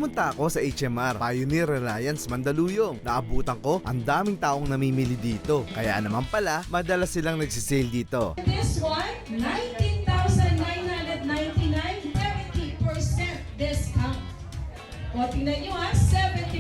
Pumunta ako sa HMR, Pioneer Reliance Mandaluyong. Naabutan ko, ang daming taong namimili dito. Kaya naman pala, madalas silang nagsisale dito. This one, 19,999, 70% discount. O, tingnan nyo ha, 70%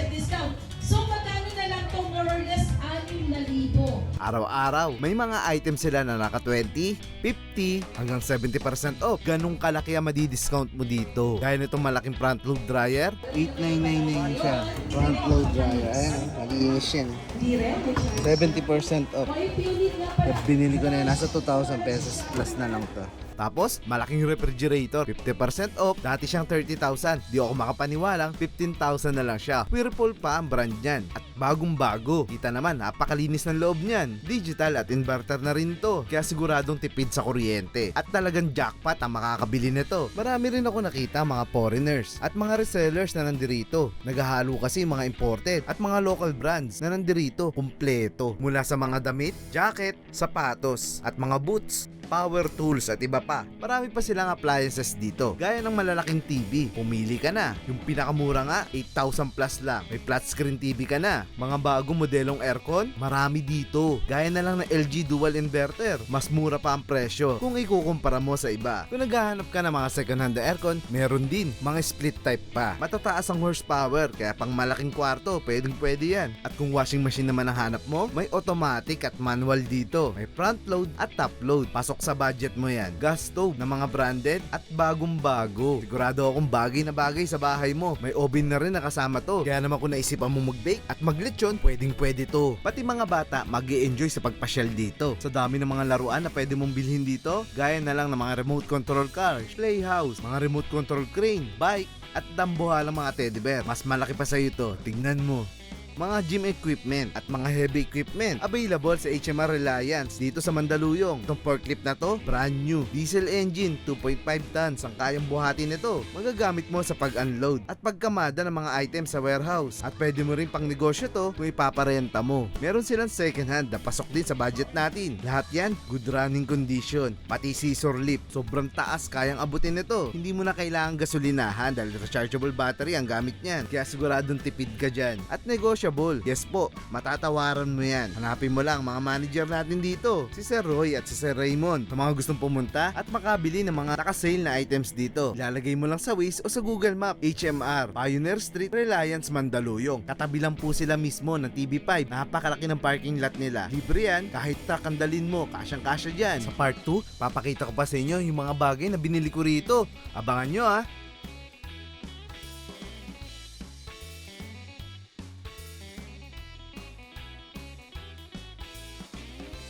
discount. So, magkano na lang to, more or less, 6,000. Araw-araw, may mga items sila na naka 20, 50, hanggang 70% off. Ganong kalaki ang madi-discount mo dito. Gaya nitong malaking front load dryer, 8,999 siya. Front load dryer. Ayan, nag-iinis yan. Di rin, 70% off. may pilit nga pala. Binili ko na yan. Nasa 2,000 pesos plus na lang to. tapos malaking refrigerator, 50% off. Dati siyang 30,000, di ako makapaniwalang 15,000 na lang siya. Whirlpool pa ang brand niyan at bagong-bago. Kita naman, napakalinis ng loob niyan. Digital at inverter na rin to, kaya siguradong tipid sa kuryente. At talagang jackpot ang makakabili nito. Marami rin ako nakita mga foreigners at mga resellers na nandirito. Naghahalo kasi mga imported at mga local brands na nandirito. Kumpleto, mula sa mga damit, jacket, sapatos at mga boots, power tools at iba pa. Marami pa silang appliances dito, gaya ng malalaking TV. Pumili ka na. Yung pinakamura nga, 8,000 plus lang. May flat screen TV ka na. Mga bagong modelong aircon, marami dito. Gaya na lang ng LG dual inverter. Mas mura pa ang presyo kung ikukumpara mo sa iba. Kung naghahanap ka ng mga second hand aircon, meron din mga split type pa. Matataas ang horsepower, kaya pang malaking kwarto, pwede yan. At kung washing machine naman ang hanap mo, may automatic at manual dito. May front load at top load. Pasok sa budget mo yan. Gas stove na mga branded at bagong-bago. Sigurado akong bagay na bagay sa bahay mo. May oven na rin na kasama to. Kaya naman kung naisipan mo mag-bake at maglechon, pwedeng-pwede to. Pati mga bata mag-i-enjoy sa pagpasyal dito. Sa dami ng mga laruan na pwede mong bilhin dito, gaya na lang ng mga remote control cars, playhouse, mga remote control crane, bike, at dambuhalang mga teddy bear. Mas malaki pa sa ito. Tingnan mo. Mga gym equipment at mga heavy equipment available sa HMR Reliance dito sa Mandaluyong. Itong forklift na to, brand new. Diesel engine, 2.5 tons ang kayang buhatin nito. Magagamit mo sa pag-unload at pagkamada ng mga items sa warehouse. At pwede mo rin pang negosyo to kung ipaparenta mo. Meron silang second hand na pasok din sa budget natin. Lahat yan, good running condition. Pati scissor lift, sobrang taas, kayang abutin nito. Hindi mo na kailangan gasolinahan dahil rechargeable battery ang gamit niyan. Kaya siguradong tipid ka dyan. At negosyo, yes po, matatawaran mo yan. Hanapin mo lang mga manager natin dito, si Sir Roy at si Sir Raymond. Sa mga gustong pumunta at makabili ng mga nakasale na items dito, ilalagay mo lang sa Waze o sa Google Map. HMR, Pioneer Street, Reliance, Mandaluyong. Katabi lang po sila mismo ng TV5. Napakalaki ng parking lot nila. Libre yan, kahit truck ang dalin mo, kasyang-kasya dyan. Sa part 2, papakita ko pa sa inyo yung mga bagay na binili ko rito. Abangan nyo ha.